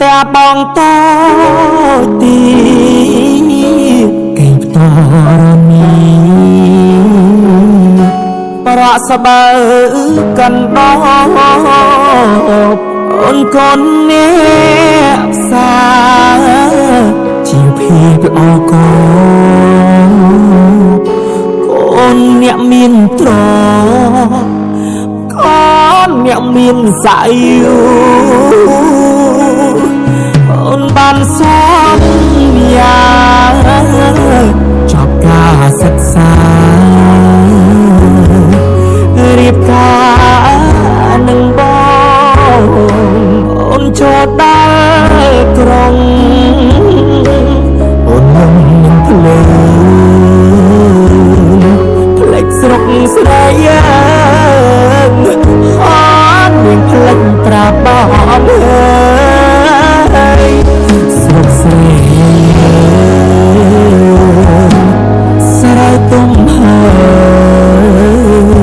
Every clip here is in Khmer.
តែបងតូចទីគេផ្ទាល់នេះប្រក់សបើកាន់ដបអូនកូនអ្នកផ្សារជាភាពល្អកូនអ្នកមានត្រកូនអ្នកមានស័យអូនបានសន្យាចប់ការសិក្សារៀបការនឹងបងអូនចូលដល់ក្រុងអូននឹងភ្លើផ្លេចស្រុកស្រីអត់មានផ្លេចប្រាប់បងហើយស្រុកស្រីស្រ័យទុំហើ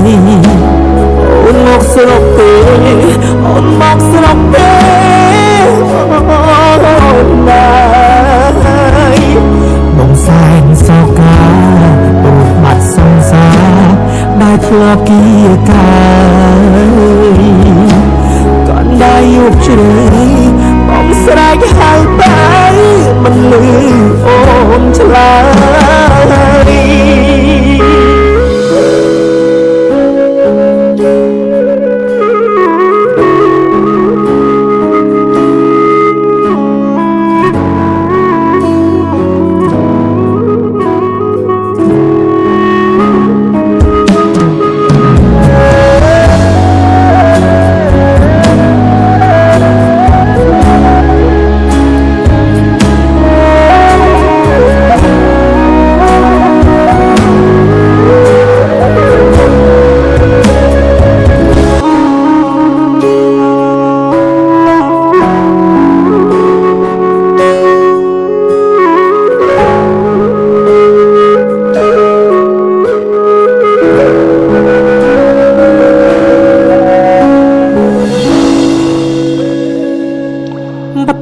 យអូនមកស្រុកទេអូនមកស្រុកទេអូនណាយបងសែនសោកាពុកបាត់សង្សារដែលធ្លាប់គៀកាកណ្ដាលយុគជ្រៅបងស្រែកហៅទៅមិនលឺអូនឆ្លើយ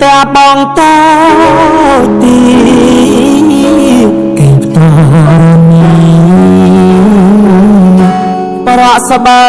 តែបងតូចទីគេផ្ទាល់នេះប្រក់សបើ